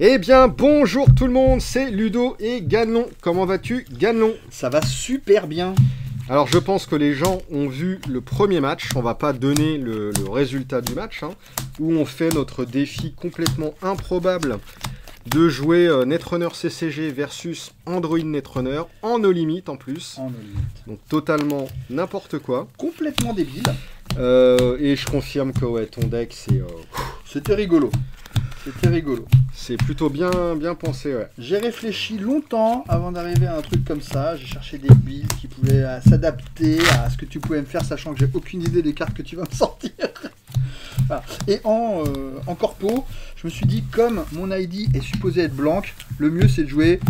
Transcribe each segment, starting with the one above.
Eh bien, bonjour tout le monde, c'est Ludo et Ganlon. Comment vas-tu, Ganlon? Ça va super bien. Alors, je pense que les gens ont vu le premier match. On va pas donner le résultat du match, hein, où on fait notre défi complètement improbable de jouer Netrunner CCG versus Android Netrunner en no limit en plus. En no limit. Donc, totalement n'importe quoi. Complètement débile. Et je confirme que ouais, ton deck, C'était rigolo. C'était rigolo. C'est plutôt bien pensé, ouais. J'ai réfléchi longtemps avant d'arriver à un truc comme ça. J'ai cherché des builds qui pouvaient s'adapter à ce que tu pouvais me faire, sachant que j'ai aucune idée des cartes que tu vas me sortir. Voilà. Et en corpo, je me suis dit, comme mon ID est supposé être blanc, le mieux c'est de jouer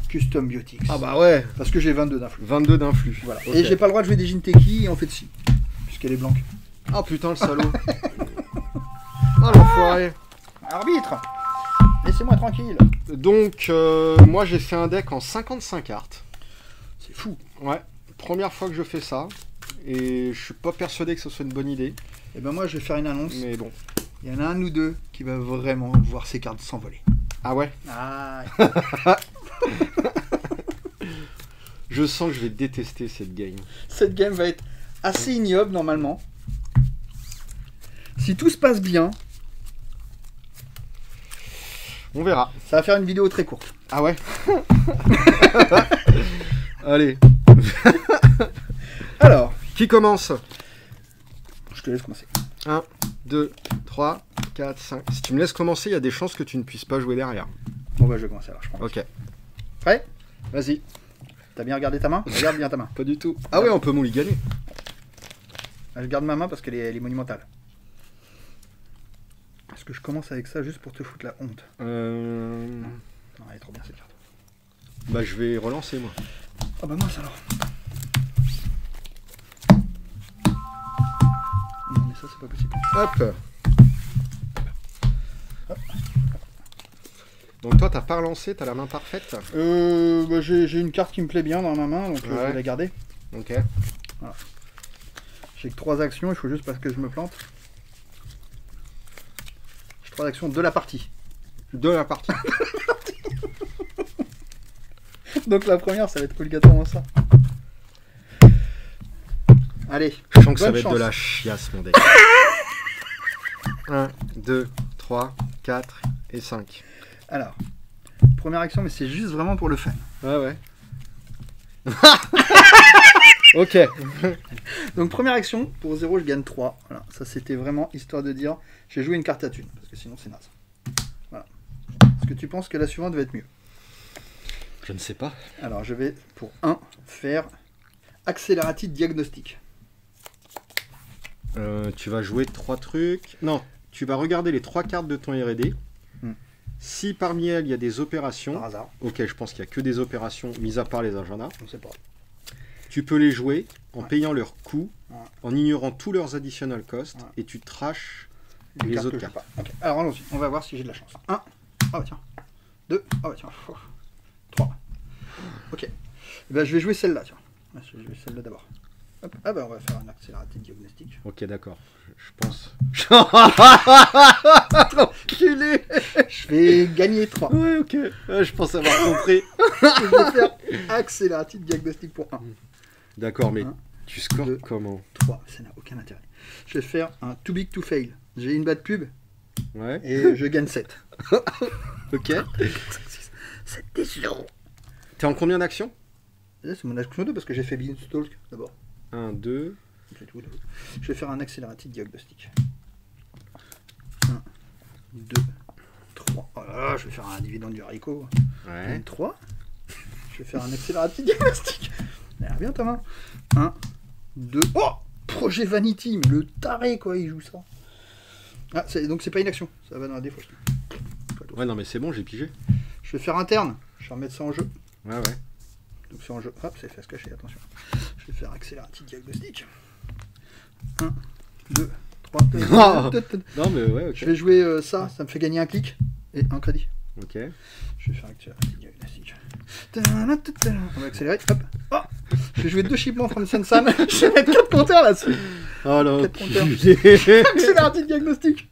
Custom Biotics. Ah bah ouais. Parce que j'ai 22 d'influx. 22 d'influx. Voilà. Okay. Et j'ai pas le droit de jouer des Jinteki et en fait si, puisqu'elle est blanche. Ah putain le salaud. Ah l'enfoiré. Arbitre, laissez-moi tranquille. Donc, moi j'ai fait un deck en 55 cartes. C'est fou. Ouais, première fois que je fais ça. Et je suis pas persuadé que ce soit une bonne idée. Et ben moi je vais faire une annonce. Mais bon. Il y en a un ou deux qui va vraiment voir ses cartes s'envoler. Ah ouais? Ah. Je sens que je vais détester cette game. Cette game va être assez ignoble normalement. Si tout se passe bien, on verra. Ça va faire une vidéo très courte. Ah ouais? Allez. Alors. Qui commence? Je te laisse commencer. 1, 2, 3, 4, 5. Si tu me laisses commencer, il y a des chances que tu ne puisses pas jouer derrière. Bon bah je vais commencer alors, je prends. Ok. Prêt? Vas-y. T'as bien regardé ta main? Regarde bien ta main. Pas du tout. Ah ouais, on peut mulliganer. Je garde ma main parce qu'elle est monumentale. Est-ce que je commence avec ça juste pour te foutre la honte? Non, elle est trop bien cette carte. Bah je vais relancer moi. Ah bah mince alors. Non mais ça c'est pas possible. Hop. Hop. Donc toi t'as pas relancé, t'as la main parfaite? Bah, j'ai une carte qui me plaît bien dans ma main, donc je vais la garder. Ok. Voilà. J'ai que 3 actions, il faut juste parce que je me plante. 3 actions de la partie. De la partie. Donc la première, ça va être obligatoirement ça. Allez. Je sens que ça va être de la chiasse, mon deck. 1, 2, 3, 4 et 5. Alors, première action, mais c'est juste vraiment pour le fun. Ouais, ouais. Ok. Donc première action, pour 0, je gagne 3. Voilà, ça c'était vraiment histoire de dire, j'ai joué une carte à thune, parce que sinon c'est naze. Voilà. Est-ce que tu penses que la suivante va être mieux? Je ne sais pas. Alors je vais, pour 1, faire Accélérative Diagnostic. Tu vas jouer 3 trucs. Non, tu vas regarder les 3 cartes de ton R&D. Si parmi elles, il y a des opérations... Par hasard. Ok, je pense qu'il n'y a que des opérations, mis à part les agendas. On sait pas. Tu peux les jouer en payant leurs coûts, en ignorant tous leurs additional costs, et tu trashes les autres cartes. Okay. Alors allons-y, on va voir si j'ai de la chance. 1, oh bah tiens. 2, oh bah tiens. 3. Ok. Et ben, je vais jouer celle-là, tiens. Je vais jouer celle-là d'abord. Ah bah on va faire un accélératif diagnostic. Ok, d'accord. Je pense... Enculé. Je vais gagner 3. Ouais, ok. Je pense avoir compris. Je vais faire accélératif diagnostic pour 1. D'accord, mais 1, tu scores 2, comment? 3, ça n'a aucun intérêt. Je vais faire un too big to fail. J'ai une bad pub. Ouais. Et je gagne 7. Ok. 7 décisions. T'es en combien d'actions? C'est mon action 2 parce que j'ai fait Beanstalk d'abord. 1, 2. Je vais faire un accélératif diagnostic. 1, 2, 3. Oh là là, je vais faire un dividende du haricot. Ouais. 3. Je vais faire un accélératif diagnostic. Alors, bien ta main. 1, 2. Oh, projet Vanity, mais le taré quoi, il joue ça. Ah, donc c'est pas une action, ça va dans la défaut. Ouais, non, mais c'est bon, j'ai pigé. Je vais faire interne, je vais remettre ça en jeu. Ouais, ouais. Donc c'est en jeu. Hop, c'est fait se cacher, attention. Je vais faire accélératif diagnostic. 1, 2, 3. Non, mais ouais, ok. Je vais jouer ça me fait gagner un clic et un crédit. Ok. Je vais faire accélératif diagnostic. On va accélérer, hop. Oh, je vais jouer 2 shipments from Sensan. Je vais mettre 4 compteurs là-dessus. Oh là, accélératif diagnostic.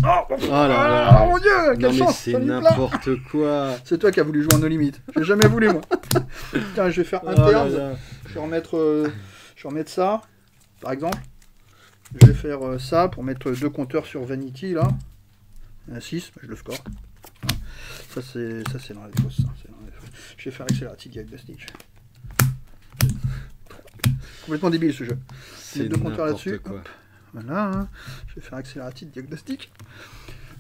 Oh là là. Oh mon dieu, Non quelle mais chance, c'est ça me plaît. n'importe quoi. C'est toi qui as voulu jouer en no limit. J'ai jamais voulu, moi. Tiens, je vais faire un Oh là terme. là. Je vais remettre ça, par exemple. Je vais faire ça pour mettre 2 compteurs sur Vanity, là. Il y en a 6, je le score. Voilà. Ça, c'est dans la fausse. Je vais faire Accelerated Diagnostic. Complètement débile, ce jeu. C'est Les 2 compteurs là-dessus. n'importe quoi. Hop. Voilà. Hein. Je vais faire Accelerated Diagnostic.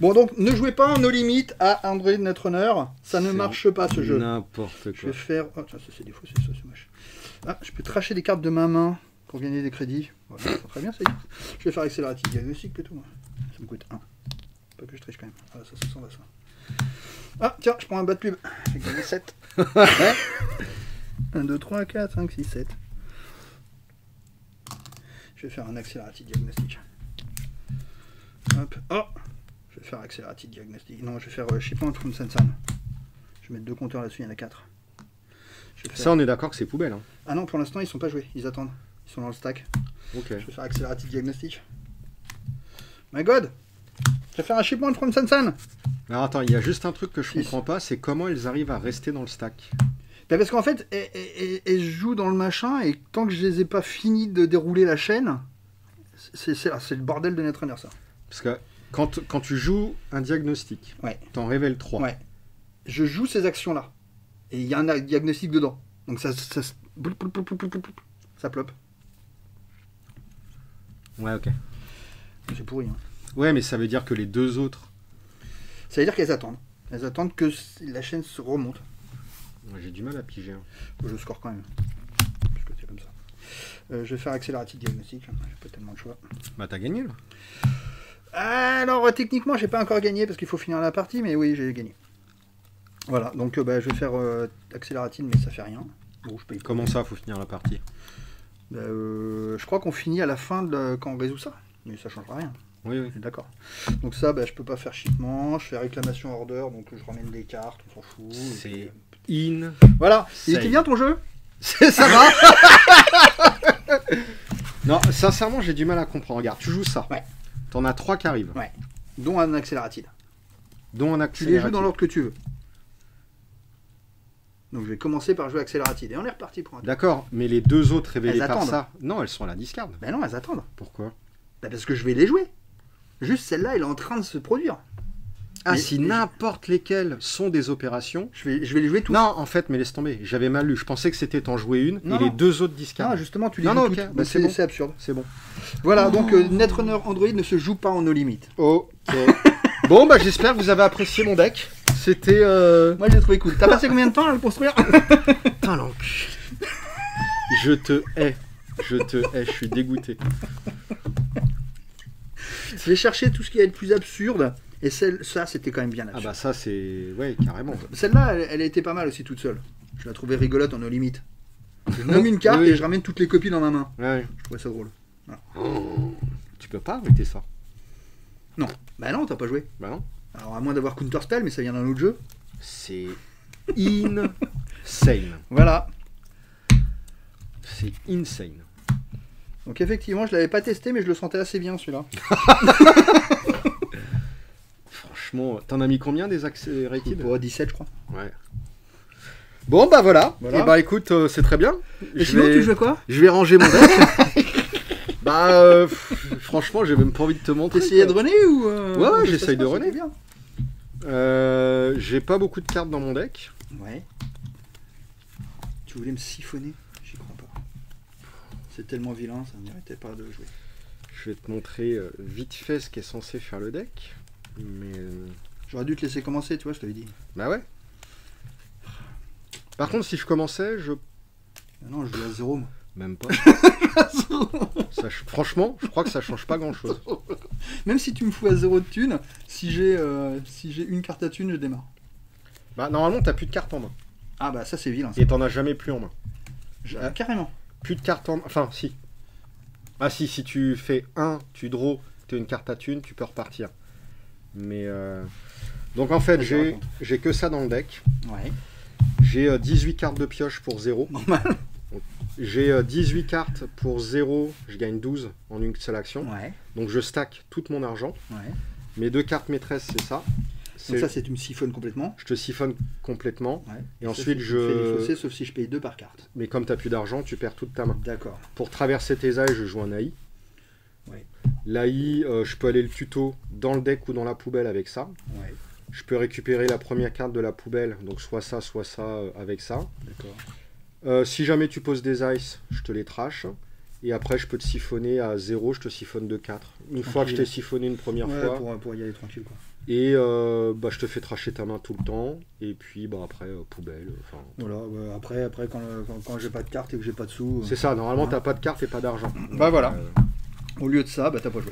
Bon, donc, ne jouez pas en no limit à Android Netrunner. Ça ne C'est marche pas, ce jeu. N'importe Je quoi. vais faire... Oh, ça c'est défaussé, ça c'est moche. Ah, je peux tracher des cartes de ma main pour gagner des crédits. Voilà, c'est très bien, ça. Je vais faire Accelerated Diagnostic plutôt. Moi. Ça me coûte 1. Pas que je triche quand même. Ah, ça s'en va, ça. Ah, tiens, je prends un bas de pub. J'ai gagné 7. 1, 2, 3, 4, 5, 6, 7. Je vais faire un Accelerated Diagnostic. Hop. Oh, je vais faire Accelerated Diagnostic. Non, je vais faire Shipment from Sansan. Je vais mettre 2 compteurs là-dessus, il y en a 4. Ça, on est d'accord que c'est poubelle. Hein. Ah non, pour l'instant, ils sont pas joués. Ils attendent. Ils sont dans le stack. Ok. Je vais faire Accelerated Diagnostic. My god! Je vais faire un shipment from Sansan. Alors attends, il y a juste un truc que je Six. comprends pas, c'est comment ils arrivent à rester dans le stack. Ben parce qu'en fait, elles jouent dans le machin et tant que je les ai pas fini de dérouler la chaîne, c'est le bordel de Netrunner, ça. Parce que quand tu joues un diagnostic, Ouais. t'en révèles 3. Ouais. Je joue ces actions-là. Et il y a un diagnostic dedans. Donc ça plop. Ouais, ok. C'est pourri. Hein. Ouais, mais ça veut dire que les 2 autres... Ça veut dire qu'elles attendent. Elles attendent que la chaîne se remonte. Ouais, j'ai du mal à piger. Hein. Je score quand même. Parce que c'est comme ça. Je vais faire Accelerated Diagnostic. J'ai pas tellement de choix. Bah t'as gagné là. Alors techniquement, j'ai pas encore gagné parce qu'il faut finir la partie, mais oui, j'ai gagné. Voilà, donc je vais faire Accelerated, mais ça fait rien. Bon, je paye. Comment ça, faut finir la partie? Je crois qu'on finit à la fin quand on résout ça, mais ça changera rien. Oui, oui. D'accord. Donc ça, je peux pas faire shipment, je fais réclamation order, donc je ramène des cartes, on s'en fout. C'est in. Voilà, il Save. était bien ton jeu? Ça va. Non, sincèrement, j'ai du mal à comprendre. Regarde, tu joues ça. Ouais. T'en as 3 qui arrivent. Ouais. Dont un Accelerated. Dont un Tu les accélératif. joues dans l'ordre que tu veux. Donc je vais commencer par jouer Accelerated. Et on est reparti pour un tour. D'accord, mais les 2 autres révélées Elles par attendent. ça, non, elles sont à la discard. Ben non, elles attendent. Pourquoi? Parce que je vais les jouer. Juste celle-là, elle est en train de se produire. Ah, Mais- si mais- n'importe lesquelles sont des opérations... Je vais les jouer toutes. Non, en fait, mais laisse tomber. J'avais mal lu. Je pensais que c'était t'en jouer une Non, et les non. 2 autres discards. Non, justement, tu les Non, joues non, toutes. ok, Donc bah, c'est bon. c'est absurde. C'est bon. Voilà, donc Netrunner Android ne se joue pas en no limit. Ok. Bon, bah j'espère que vous avez apprécié mon deck. C'était... Moi, j'ai trouvé cool. T'as passé combien de temps à le construire? Putain, l'enculé. Je te hais. Je suis dégoûté. J'ai cherché tout ce qui est le plus absurde. Et ça, c'était quand même bien Ah absurde. bah ça, c'est... Ouais, carrément. Celle-là, elle a été pas mal aussi toute seule. Je la trouvais rigolote en no limit. Je nomme une carte Oui. et je ramène toutes les copies dans ma main. Ouais. Je trouvais ça drôle. Tu peux pas arrêter ça. Non. Bah non, t'as pas joué. Bah non. Alors à moins d'avoir Counterspell, mais ça vient d'un autre jeu. C'est insane. Voilà. C'est insane. Donc effectivement, je l'avais pas testé, mais je le sentais assez bien celui-là. Franchement, t'en as mis combien des Accelerated? Pour 17, je crois. Ouais. Bon bah voilà. Voilà. Et bah écoute, c'est très bien. Et sinon, tu jouais quoi? Je vais ranger mon deck. Bah franchement, j'ai même pas envie de te montrer. T'essayais de quoi. runner ou Ouais, comment j'essaye ça se de passe? runner. C'était bien. J'ai pas beaucoup de cartes dans mon deck. Ouais. Tu voulais me siphonner? J'y crois pas. C'est tellement vilain, ça ne méritait pas de jouer. Je vais te montrer vite fait ce qui est censé faire le deck. Mais J'aurais dû te laisser commencer, tu vois, je t'avais dit. bah ouais. Par contre, si je commençais, je Ah non, je joue à 0, moi. même pas. Franchement, je crois que ça change pas grand chose. Même si tu me fous à 0 de thunes, si j'ai une carte à thunes, je démarre. Bah normalement, t'as plus de cartes en main. Ah bah ça c'est vilain. Ça. Et t'en as jamais plus en main. Carrément. Plus de cartes en main. Enfin, si. Ah si tu fais 1, tu draw, t'as une carte à thune, tu peux repartir. Mais donc en fait, Vas-y, raconte. j'ai que ça dans le deck. Ouais. J'ai 18 cartes de pioche pour 0. Normal. J'ai 18 cartes pour 0, je gagne 12 en une seule action. Ouais. Donc je stack tout mon argent. Ouais. Mes 2 cartes maîtresses, c'est ça. Donc ça, c'est tu me siphonnes complètement. Je te siphonne complètement. Ouais. Et ça, ensuite, je fais les fossés, sauf si je paye 2 par carte. Mais comme tu n'as plus d'argent, tu perds toute ta main. D'accord. Pour traverser tes ailes, je joue un AI. Ouais. L'AI, je peux aller le tuto dans le deck ou dans la poubelle avec ça. Ouais. Je peux récupérer la première carte de la poubelle, donc soit ça avec ça. D'accord. Si jamais tu poses des ice, je te les trash. Et après, je peux te siphonner à 0, je te siphonne de 4. Une fois que je t'ai siphonné une première fois. Pour y aller tranquille, quoi. Et je te fais trasher ta main tout le temps. Et puis après, poubelle. Voilà, après quand j'ai pas de carte et que j'ai pas de sous. C'est ça, normalement, t'as pas de carte et pas d'argent. Bah voilà. Au lieu de ça, t'as pas joué.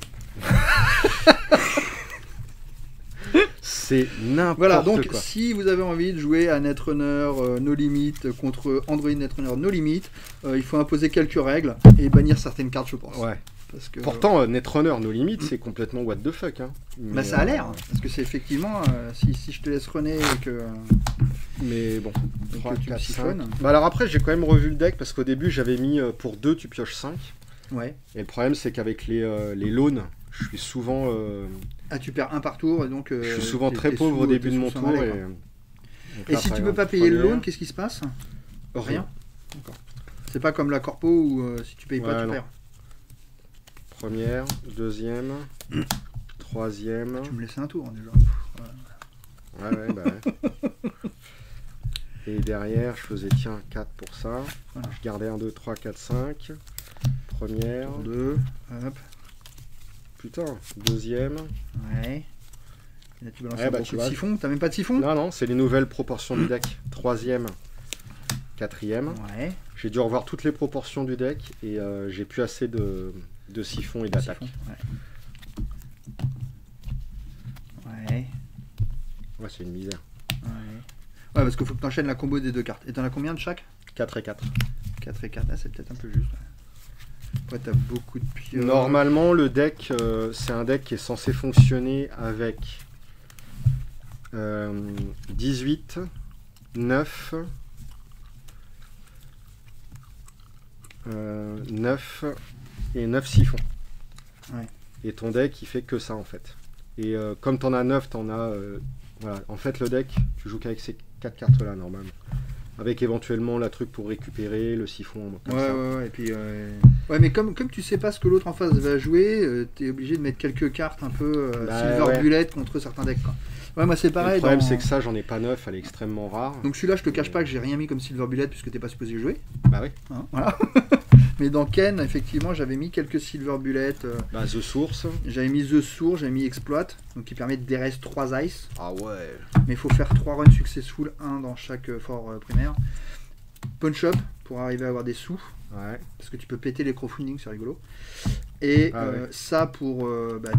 C'est n'importe quoi. Voilà, donc quoi. Si vous avez envie de jouer à Netrunner No Limit contre Android Netrunner No Limit, il faut imposer quelques règles et bannir certaines cartes, je pense. Ouais. Parce que, pourtant, Netrunner No Limit, c'est complètement what the fuck. Hein. Mais ça a l'air, parce que c'est effectivement, si je te laisse runner et que... Mais bon, 3, que 4, tu 5. Bah alors après, j'ai quand même revu le deck, parce qu'au début, j'avais mis pour 2, tu pioches 5. Ouais. Et le problème, c'est qu'avec les loans, je suis souvent... Ah, tu perds un par tour, et donc... je suis souvent très pauvre au début de mon tour. Et si tu peux pas payer le loan, qu'est-ce qui se passe? Rien. D'accord. C'est pas comme la corpo où si tu payes pas, tu perds. Première, deuxième, troisième... Tu me laissais un tour, déjà. Ouais. Et derrière, je faisais, 4 pour ça. Voilà. Je gardais 1, 2, 3, 4, 5. Première. 2, hop. Putain, deuxième. Ouais. Et là, tu balances beaucoup de siphon. T'as même pas de siphon? Non, c'est les nouvelles proportions du deck. Troisième, quatrième. Ouais. J'ai dû revoir toutes les proportions du deck et j'ai plus assez de siphon et d'attaque. Ouais, c'est une misère. Ouais, parce qu'il faut que tu enchaînes la combo des 2 cartes. Et t'en as combien de chaque? 4 et 4. 4 et 4, c'est peut-être un peu juste. Après, t'as beaucoup de pioches. Normalement, le deck, c'est un deck qui est censé fonctionner avec 18, 9, 9 et 9 siphons. Ouais. Et ton deck, il fait que ça, en fait. Et comme t'en as 9, t'en as... voilà. En fait, le deck, tu joues qu'avec ces 4 cartes-là, normalement. Avec éventuellement la truc pour récupérer, le siphon, comme ça. Ouais, et puis... Ouais, mais comme tu sais pas ce que l'autre en face va jouer, t'es obligé de mettre quelques cartes un peu Silver Bullet contre certains decks, quoi. Ouais, moi c'est pareil. Le problème, c'est que ça, j'en ai pas 9, elle est extrêmement rare. Donc celui-là, je te cache pas que j'ai rien mis comme Silver Bullet puisque t'es pas supposé jouer. Bah oui. Hein, voilà. Mais dans Ken, effectivement, j'avais mis quelques Silver Bullet. The Source. J'avais mis The Source, j'avais mis Exploit, donc qui permet de DRS 3 ice. Ah ouais. Mais il faut faire 3 runs successful, 1 dans chaque fort primaire. Punch up pour arriver à avoir des sous. Ouais. Parce que tu peux péter les crowdfunding, c'est rigolo. Et ça pour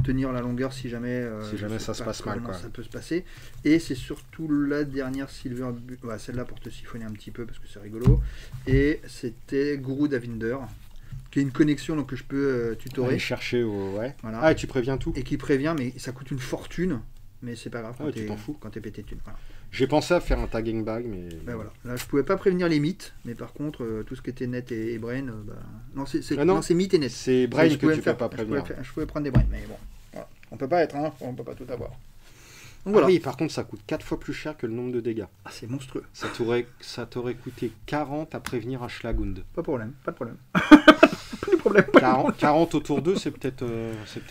tenir la longueur si jamais ça se passe mal, quoi. Ça peut se passer. Et c'est surtout la dernière Silver, celle-là pour te siphonner un petit peu parce que c'est rigolo. Et c'était Guru Davinder, qui est une connexion donc que je peux tutorer. Aller chercher Voilà. Ah, et tu préviens tout. Et qui prévient, mais ça coûte une fortune. Mais c'est pas grave quand tu t'en fous. Quand t'es pété de thunes. Voilà. J'ai pensé à faire un tagging bag, mais... voilà. Là, je pouvais pas prévenir les mythes, mais par contre, tout ce qui était net et brain, non, c'est mythes et net. C'est brain que tu peux pas prévenir. Je pouvais prendre des brains, mais bon, voilà. On peut pas être, on peut pas tout avoir. Donc, voilà. Oui, par contre, ça coûte 4 fois plus cher que le nombre de dégâts. Ah, c'est monstrueux. Ça t'aurait coûté 40 à prévenir un Schlagund. Pas de problème. Plus de problème. 40 autour d'eux, c'est peut-être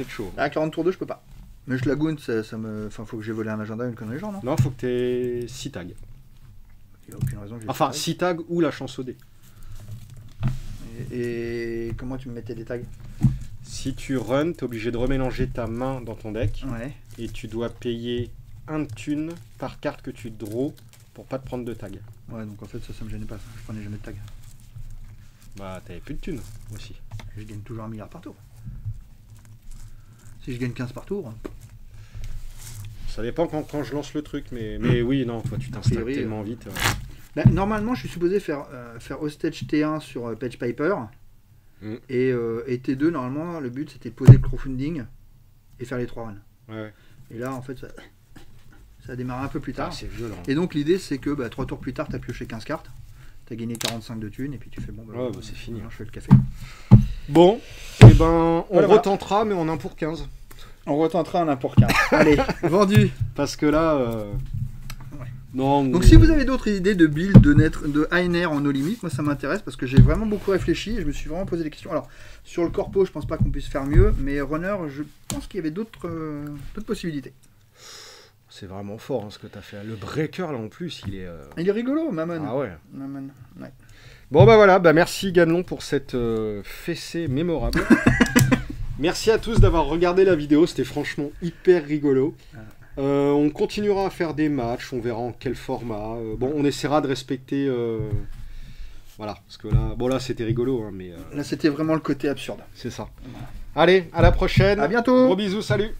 chaud. À 40 tours 2, je peux pas. Mais Schlagund, ça me... Enfin, faut que j'ai volé un agenda, une connerie genre, non? Non, faut que t'aies 6 tags. Il n'y a aucune raison que j'ai... Enfin, 6 tags ou la chance au dé. Et comment tu me mettais des tags? Si tu run, t'es obligé de remélanger ta main dans ton deck. Ouais. Et tu dois payer 1 de thune par carte que tu draw pour pas te prendre de tags. Ouais, donc en fait, ça me gênait pas, ça. Je prenais jamais de tags. Bah, t'avais plus de thunes aussi. Je gagne toujours 1 milliard par tour. Si je gagne 15 par tour... Ça dépend quand je lance le truc, mais oui, non, toi tu t'installes tellement vite. Normalement, je suis supposé faire Hostage T1 sur Page Piper. Et T2, normalement, le but c'était de poser le crowdfunding et faire les 3 runs. Ouais. Et là, en fait, ça a démarré un peu plus tard. C'est violent. Et donc, l'idée c'est que 3 tours plus tard, tu as pioché 15 cartes. Tu as gagné 45 de thunes et puis tu fais bon, c'est fini. Je fais le café. Bon, et on retentera, mais en 1 pour 15. On retentera un import 15. Allez, vendu. Parce que là... Ouais. Non, Donc si vous avez d'autres idées de build de Einer en no limit, moi ça m'intéresse parce que j'ai vraiment beaucoup réfléchi et je me suis vraiment posé des questions. Alors sur le corpo, je pense pas qu'on puisse faire mieux, mais runner, je pense qu'il y avait d'autres possibilités. c'est vraiment fort hein, ce que tu as fait. Le breaker là en plus, il est... Il est rigolo, Mammon. Ah ouais. Mammon, ouais. Bon bah voilà, bah merci Ganelon pour cette fessée mémorable. Merci à tous d'avoir regardé la vidéo, c'était franchement hyper rigolo. On continuera à faire des matchs, on verra en quel format. Bon, on essaiera de respecter... Voilà, parce que là, bon là c'était rigolo, hein, mais... Là c'était vraiment le côté absurde. C'est ça. Allez, à la prochaine. À bientôt. Gros bisous, salut.